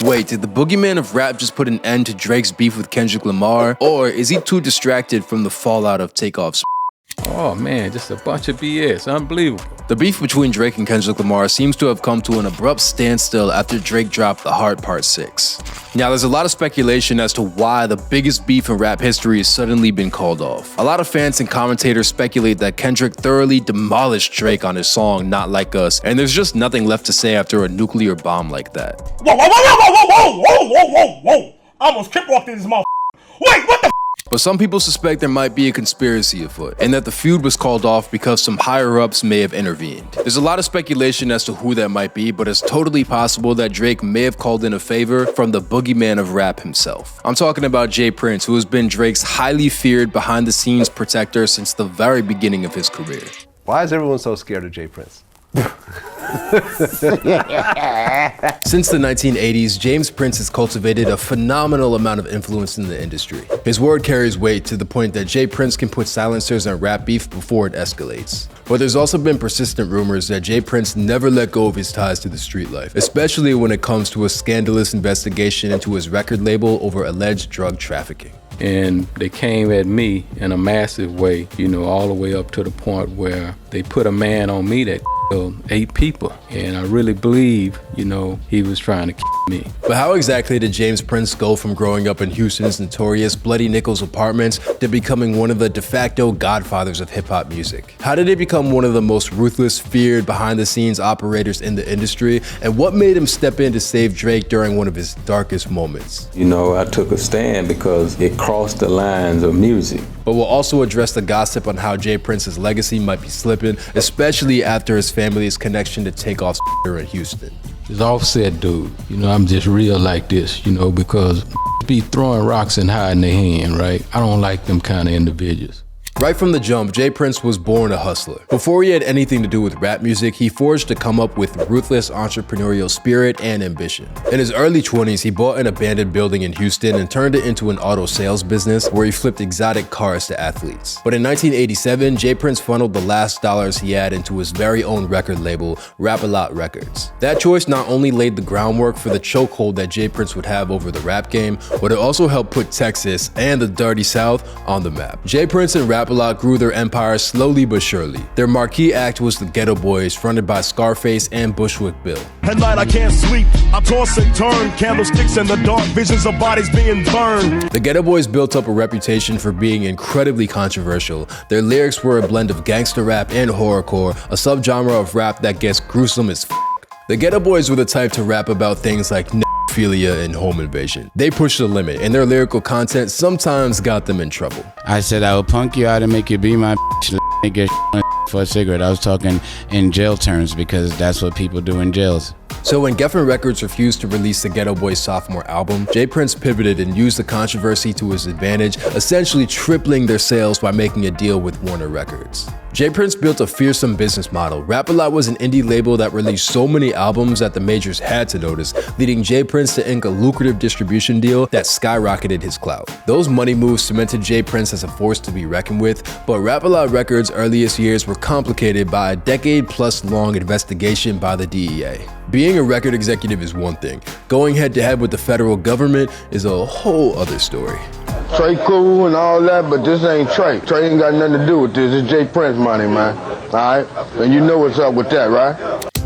Wait, did the Boogeyman of Rap just put an end to Drake's beef with Kendrick Lamar? Or is he too distracted from the fallout of Takeoff's? Oh man, just a bunch of BS. Unbelievable. The beef between Drake and Kendrick Lamar seems to have come to an abrupt standstill after Drake dropped The Heart Part 6. Now, there's a lot of speculation as to why the biggest beef in rap history has suddenly been called off. A lot of fans and commentators speculate that Kendrick thoroughly demolished Drake on his song Not Like Us, and there's just nothing left to say after a nuclear bomb like that. Whoa, whoa, whoa, whoa, whoa, whoa, whoa, whoa, whoa, whoa! I almost trip walked in this motherfucker. Wait, what the? But some people suspect there might be a conspiracy afoot, and that the feud was called off because some higher-ups may have intervened. There's a lot of speculation as to who that might be, but it's totally possible that Drake may have called in a favor from the Boogeyman of Rap himself. I'm talking about J. Prince, who has been Drake's highly feared behind-the-scenes protector since the very beginning of his career. Why is everyone so scared of J. Prince? Since the 1980s, James Prince has cultivated a phenomenal amount of influence in the industry. His word carries weight to the point that J. Prince can put silencers on rap beef before it escalates. But there's also been persistent rumors that J. Prince never let go of his ties to the street life, especially when it comes to a scandalous investigation into his record label over alleged drug trafficking. And they came at me in a massive way, you know, all the way up to the point where they put a man on me that killed 8 people. And I really believe, you know, he was trying to kill me. But how exactly did James Prince go from growing up in Houston's notorious Bloody Nickels apartments to becoming one of the de facto godfathers of hip-hop music? How did he become one of the most ruthless, feared, behind-the-scenes operators in the industry? And what made him step in to save Drake during one of his darkest moments? You know, I took a stand because it crossed the lines of music. But we'll also address the gossip on how J. Prince's legacy might be slipping, especially after his family's connection to Takeoff's in Houston. This Offset dude, you know, I'm just real like this, you know, because be throwing rocks and hiding their hand, right? I don't like them kind of individuals. Right from the jump, J. Prince was born a hustler. Before he had anything to do with rap music, he forged to come up with ruthless entrepreneurial spirit and ambition. In his early 20s, he bought an abandoned building in Houston and turned it into an auto sales business where he flipped exotic cars to athletes. But in 1987, J. Prince funneled the last dollars he had into his very own record label, Rap-A-Lot Records. That choice not only laid the groundwork for the chokehold that J. Prince would have over the rap game, but it also helped put Texas and the Dirty South on the map. J. Prince and Rap-A-Lot grew their empire slowly but surely. Their marquee act was the Ghetto Boys, fronted by Scarface and Bushwick Bill. At night I can't sleep, I toss and turn, candlesticks in the dark, visions of bodies being burned. The Ghetto Boys built up a reputation for being incredibly controversial. Their lyrics were a blend of gangster rap and horrorcore, a subgenre of rap that gets gruesome as f***. The Ghetto Boys were the type to rap about things like pedophilia and home invasion. They pushed the limit, and their lyrical content sometimes got them in trouble. I said I would punk you out and make you be my and get for a cigarette. I was talking in jail terms because that's what people do in jails. So when Geffen Records refused to release the Ghetto Boys' sophomore album, J. Prince pivoted and used the controversy to his advantage, essentially tripling their sales by making a deal with Warner Records. J. Prince built a fearsome business model. Rap-A-Lot was an indie label that released so many albums that the majors had to notice, leading J. Prince to ink a lucrative distribution deal that skyrocketed his clout. Those money moves cemented J. Prince as a force to be reckoned with, but Rap-A-Lot Records' earliest years were complicated by a decade-plus-long investigation by the DEA. Being a record executive is one thing. Going head-to-head with the federal government is a whole other story. Trey cool and all that, but this ain't Trey. Trey ain't got nothing to do with this. It's J. Prince money, man. Alright? And you know what's up with that, right?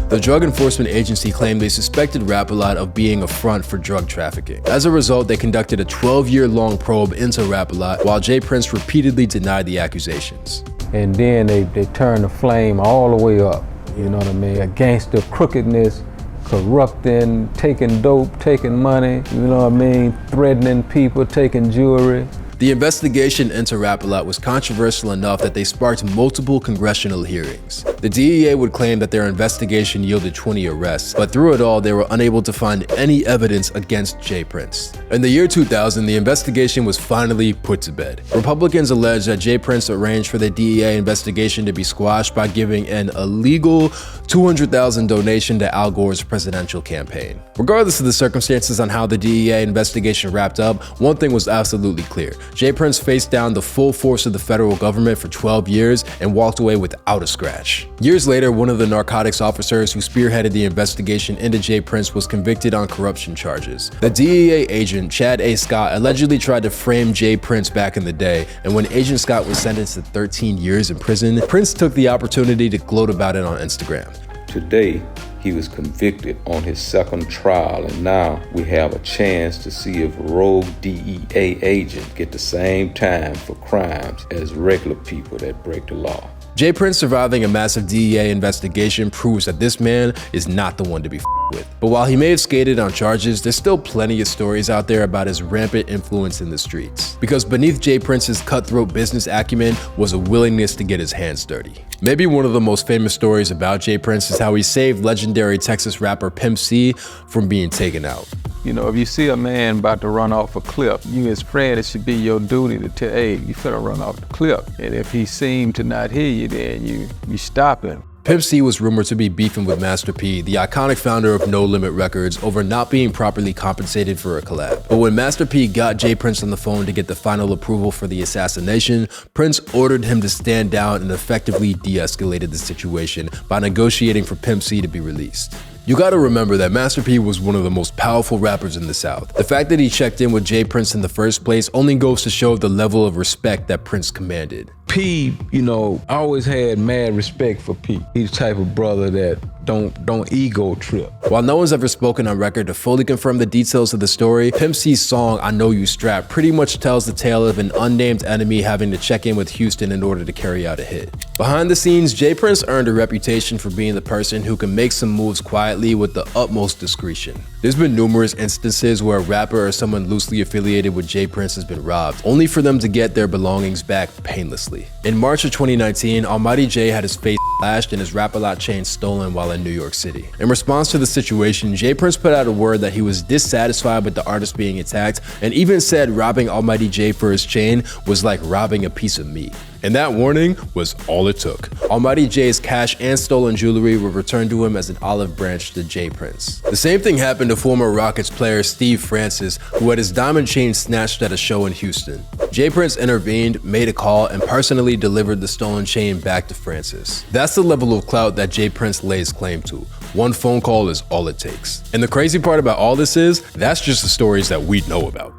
The Drug Enforcement Agency claimed they suspected Rap-A-Lot of being a front for drug trafficking. As a result, they conducted a 12-year-long probe into Rap-A-Lot, while J. Prince repeatedly denied the accusations. And then they turned the flame all the way up, you know what I mean? Against the crookedness, corrupting, taking dope, taking money, you know what I mean? Threatening people, taking jewelry. The investigation into Rap-A-Lot was controversial enough that they sparked multiple congressional hearings. The DEA would claim that their investigation yielded 20 arrests, but through it all, they were unable to find any evidence against J. Prince. In the year 2000, the investigation was finally put to bed. Republicans alleged that J. Prince arranged for the DEA investigation to be squashed by giving an illegal $200,000 donation to Al Gore's presidential campaign. Regardless of the circumstances on how the DEA investigation wrapped up, one thing was absolutely clear. J. Prince faced down the full force of the federal government for 12 years and walked away without a scratch. Years later, one of the narcotics officers who spearheaded the investigation into J. Prince was convicted on corruption charges. The DEA agent, Chad A. Scott, allegedly tried to frame J. Prince back in the day, and when Agent Scott was sentenced to 13 years in prison, Prince took the opportunity to gloat about it on Instagram. Today, he was convicted on his second trial, and now we have a chance to see if rogue DEA agents get the same time for crimes as regular people that break the law. J. Prince surviving a massive DEA investigation proves that this man is not the one to be with. But while he may have skated on charges, there's still plenty of stories out there about his rampant influence in the streets. Because beneath J. Prince's cutthroat business acumen was a willingness to get his hands dirty. Maybe one of the most famous stories about J. Prince is how he saved legendary Texas rapper Pimp C from being taken out. You know, if you see a man about to run off a cliff, you as friend, it should be your duty to tell, hey, you finna run off the cliff. And if he seemed to not hear you, then you stop him. Pimp C was rumored to be beefing with Master P, the iconic founder of No Limit Records, over not being properly compensated for a collab. But when Master P got J. Prince on the phone to get the final approval for the assassination, Prince ordered him to stand down and effectively de-escalated the situation by negotiating for Pimp C to be released. You gotta remember that Master P was one of the most powerful rappers in the South. The fact that he checked in with J. Prince in the first place only goes to show the level of respect that Prince commanded. P, you know, I always had mad respect for P. He's the type of brother that don't ego trip. While no one's ever spoken on record to fully confirm the details of the story, Pimp C's song I Know You Strapped pretty much tells the tale of an unnamed enemy having to check in with Houston in order to carry out a hit. Behind the scenes, J. Prince earned a reputation for being the person who can make some moves quietly with the utmost discretion. There's been numerous instances where a rapper or someone loosely affiliated with J. Prince has been robbed, only for them to get their belongings back painlessly. In March of 2019, Almighty J had his face slashed and his Rap-A-Lot chain stolen while in New York City. In response to the situation, J. Prince put out a word that he was dissatisfied with the artist being attacked, and even said robbing Almighty J for his chain was like robbing a piece of meat. And that warning was all it took. Almighty J's cash and stolen jewelry were returned to him as an olive branch to J. Prince. The same thing happened to former Rockets player Steve Francis, who had his diamond chain snatched at a show in Houston. J. Prince intervened, made a call, and personally delivered the stolen chain back to Francis. That's the level of clout that J. Prince lays claim to. One phone call is all it takes. And the crazy part about all this is, that's just the stories that we know about.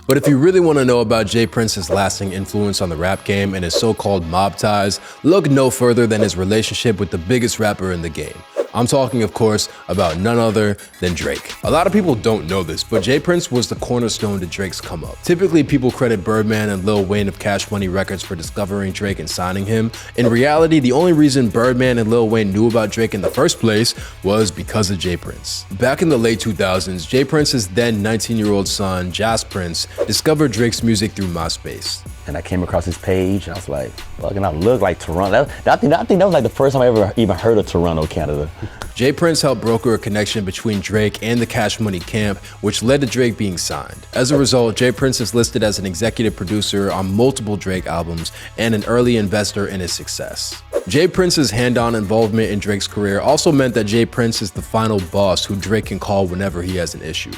But if you really want to know about J. Prince's lasting influence on the rap game and his so-called mob ties, look no further than his relationship with the biggest rapper in the game. I'm talking, of course, about none other than Drake. A lot of people don't know this, but J. Prince was the cornerstone to Drake's come up. Typically, people credit Birdman and Lil Wayne of Cash Money Records for discovering Drake and signing him. In reality, the only reason Birdman and Lil Wayne knew about Drake in the first place was because of J. Prince. Back in the late 2000s, J. Prince's then 19-year-old son, Jas Prince, discovered Drake's music through MySpace. And I came across his page, and I was like, fucking, I look like Toronto. I think that was like the first time I ever even heard of Toronto, Canada. J. Prince helped broker a connection between Drake and the Cash Money camp, which led to Drake being signed. As a result, J. Prince is listed as an executive producer on multiple Drake albums and an early investor in his success. J. Prince's hand-on involvement in Drake's career also meant that J. Prince is the final boss who Drake can call whenever he has an issue.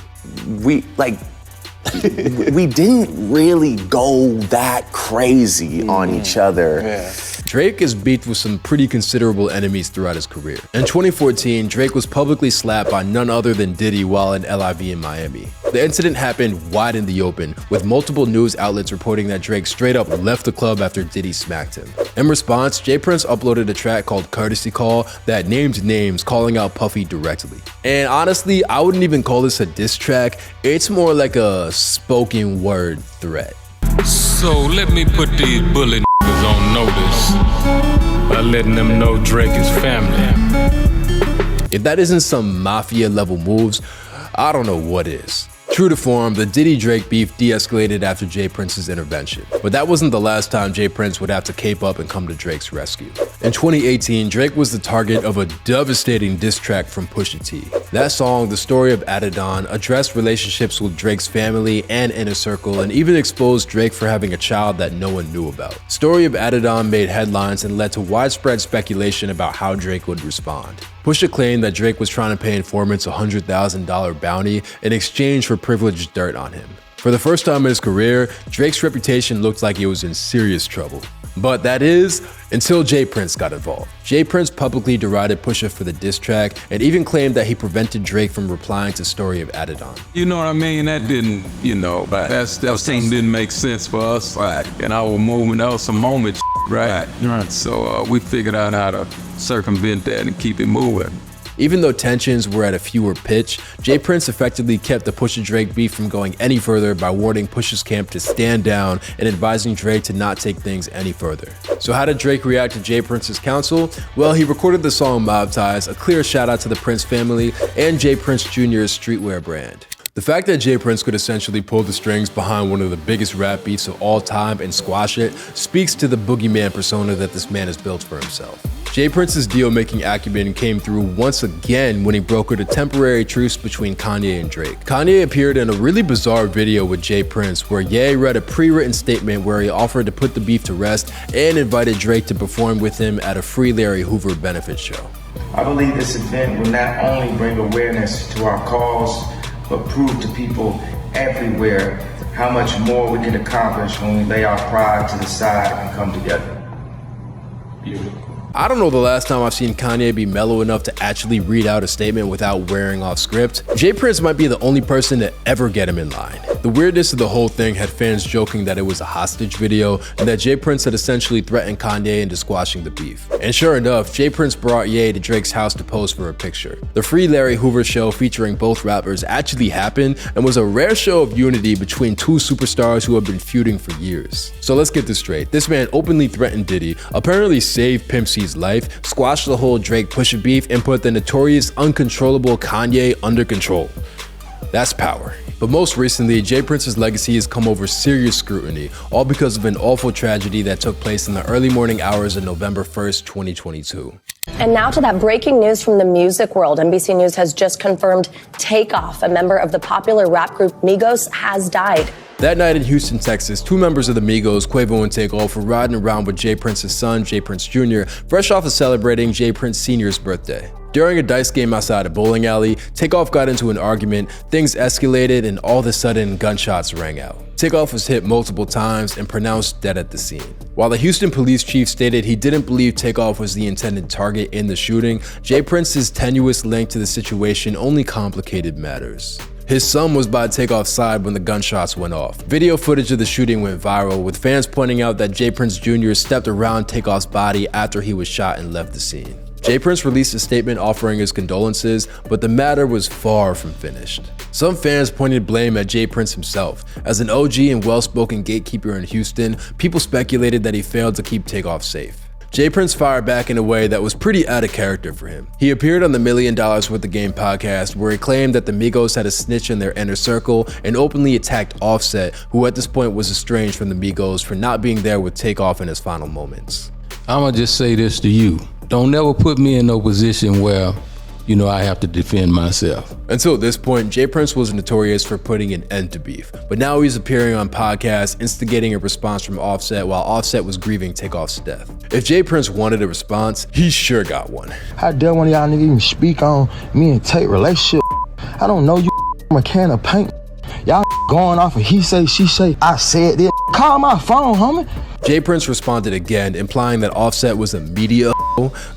We didn't really go that crazy on each other. Yeah. Drake is beefed with some pretty considerable enemies throughout his career. In 2014, Drake was publicly slapped by none other than Diddy while in LIV in Miami. The incident happened wide in the open, with multiple news outlets reporting that Drake straight up left the club after Diddy smacked him. In response, J. Prince uploaded a track called Courtesy Call that named names, calling out Puffy directly. And honestly, I wouldn't even call this a diss track, it's more like a spoken word threat. So let me put these bully niggas on notice by letting them know Drake is family. If that isn't some mafia level moves, I don't know what is. True to form, the Diddy-Drake beef de-escalated after J. Prince's intervention. But that wasn't the last time J. Prince would have to cape up and come to Drake's rescue. In 2018, Drake was the target of a devastating diss track from Pusha T. That song, The Story of Adidon, addressed relationships with Drake's family and inner circle, and even exposed Drake for having a child that no one knew about. Story of Adidon made headlines and led to widespread speculation about how Drake would respond. Pusha claimed that Drake was trying to pay informants a $100,000 bounty in exchange for privileged dirt on him. For the first time in his career, Drake's reputation looked like it was in serious trouble. But that is until J Prince got involved. J Prince publicly derided Pusha for the diss track and even claimed that he prevented Drake from replying to Story of Adidon. You know what I mean? That didn't, that thing didn't make sense for us. Right. In our movement, that was some moment, right? So we figured out how to circumvent that and keep it moving. Even though tensions were at a fewer pitch, J Prince effectively kept the Pusha Drake beef from going any further by warning Pusha's camp to stand down and advising Drake to not take things any further. So how did Drake react to J Prince's counsel? Well, he recorded the song Mob Ties, a clear shout out to the Prince family and J Prince Jr.'s streetwear brand. The fact that J Prince could essentially pull the strings behind one of the biggest rap beefs of all time and squash it speaks to the boogeyman persona that this man has built for himself. J Prince's deal-making acumen came through once again when he brokered a temporary truce between Kanye and Drake. Kanye appeared in a really bizarre video with J Prince where Ye read a pre-written statement where he offered to put the beef to rest and invited Drake to perform with him at a Free Larry Hoover benefit show. I believe this event will not only bring awareness to our cause, but prove to people everywhere how much more we can accomplish when we lay our pride to the side and come together. Beautiful. I don't know the last time I've seen Kanye be mellow enough to actually read out a statement without wearing off script. J Prince might be the only person to ever get him in line. The weirdness of the whole thing had fans joking that it was a hostage video and that J Prince had essentially threatened Kanye into squashing the beef. And sure enough, J Prince brought Ye to Drake's house to pose for a picture. The Free Larry Hoover show featuring both rappers actually happened and was a rare show of unity between two superstars who have been feuding for years. So let's get this straight. This man openly threatened Diddy, apparently saved Pimp C life, squashed the whole Drake Pusha beef, and put the notorious uncontrollable Kanye under control. That's power. But most recently, J Prince's legacy has come over serious scrutiny, all because of an awful tragedy that took place in the early morning hours of November 1st, 2022. And now to that breaking news from the music world. NBC News has just confirmed Takeoff, a member of the popular rap group Migos, has died. That night in Houston, Texas, two members of the Migos, Quavo and Takeoff, were riding around with J Prince's son, J Prince Jr., fresh off of celebrating J Prince Sr.'s birthday. During a dice game outside a bowling alley, Takeoff got into an argument, things escalated, and all of a sudden, gunshots rang out. Takeoff was hit multiple times and pronounced dead at the scene. While the Houston police chief stated he didn't believe Takeoff was the intended target in the shooting, J Prince's tenuous link to the situation only complicated matters. His son was by Takeoff's side when the gunshots went off. Video footage of the shooting went viral, with fans pointing out that J Prince Jr. stepped around Takeoff's body after he was shot and left the scene. J Prince released a statement offering his condolences, but the matter was far from finished. Some fans pointed blame at J Prince himself. As an OG and well-spoken gatekeeper in Houston, people speculated that he failed to keep Takeoff safe. J Prince fired back in a way that was pretty out of character for him. He appeared on the $1 Million Worth of Game podcast where he claimed that the Migos had a snitch in their inner circle and openly attacked Offset, who at this point was estranged from the Migos for not being there with Takeoff in his final moments. I'ma just say this to you. Don't never put me in no position where I have to defend myself. Until this point, J Prince was notorious for putting an end to beef, but now he's appearing on podcasts, instigating a response from Offset while Offset was grieving Takeoff's death. If J Prince wanted a response, he sure got one. How dare one of y'all niggas even speak on me and Tate relationship? I don't know you a can of paint. Y'all going off of he say, she say, I said this. Call my phone, homie. J Prince responded again, implying that Offset was a media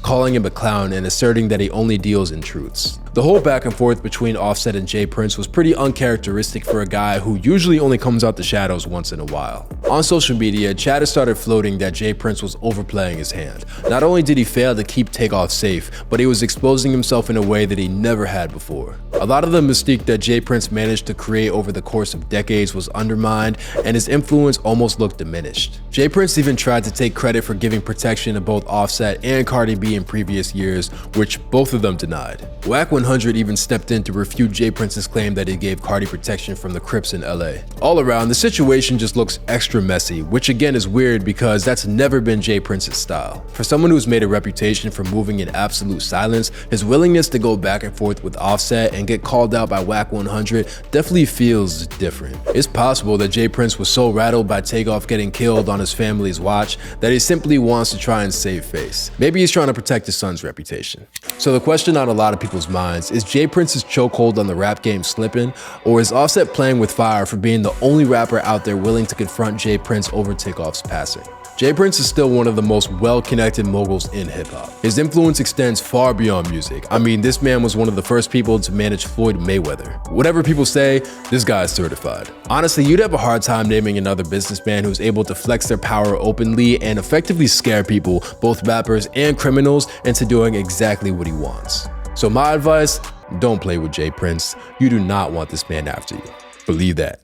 calling him a clown and asserting that he only deals in truths. The whole back and forth between Offset and J Prince was pretty uncharacteristic for a guy who usually only comes out the shadows once in a while. On social media, chatter started floating that J Prince was overplaying his hand. Not only did he fail to keep Takeoff safe, but he was exposing himself in a way that he never had before. A lot of the mystique that J Prince managed to create over the course of decades was undermined, and his influence almost looked diminished. J Prince even tried to take credit for giving protection to both Offset and Cardi B in previous years, which both of them denied. Wack 100 even stepped in to refute J Prince's claim that he gave Cardi protection from the Crips in LA. All around, the situation just looks extra messy, which again is weird because that's never been J Prince's style. For someone who's made a reputation for moving in absolute silence, his willingness to go back and forth with Offset and get called out by Wack 100 definitely feels different. It's possible that J Prince was so rattled by Takeoff getting killed on his family's watch that he simply wants to try and save face. Maybe he's trying to protect his son's reputation. So the question on a lot of people's minds is J Prince's chokehold on the rap game slipping, or is Offset playing with fire for being the only rapper out there willing to confront J Prince over Takeoff's passing? J. Prince is still one of the most well-connected moguls in hip-hop. His influence extends far beyond music. I mean, this man was one of the first people to manage Floyd Mayweather. Whatever people say, this guy is certified. Honestly, you'd have a hard time naming another businessman who's able to flex their power openly and effectively scare people, both rappers and criminals, into doing exactly what he wants. So my advice, don't play with J. Prince. You do not want this man after you. Believe that.